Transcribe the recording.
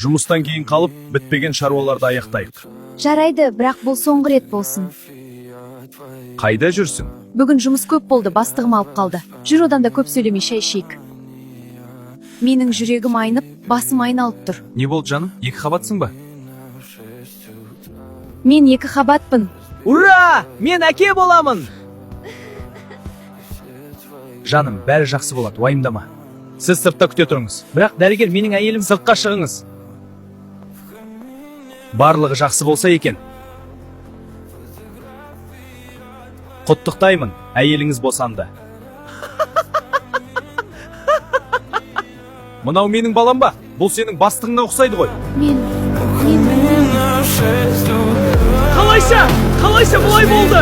Жұмыстан кейін қалып, бітпеген шаруаларды аяқтайық. Жарайды, бірақ бұл соңғы рет болсын. Қайда жүрсің? Бүгін жұмыс көп болды, бастығым алып қалды. Жүр, одан да көп сөйлемей шай ішейік. Менің жүрегім айнып, басым айналып тұр. Не болды жаным? 2 қабатсың ба? Мен 2 қабатпын. Ура! Мен әке боламын! Жаным, бәрі жақсы болады, уайымдама. Сіз сыртта күте тұрыңыз. Бірақ дәрігер, менің әйелім, сыртқа шығыңыз. Барлығы жақсы болса екен. Құттықтаймын, әйеліңіз босанды. Мынау менің балам ба? Бұл сенің бастығыңа ұқсайды ғой. Мен... Қалайша бұлай болды?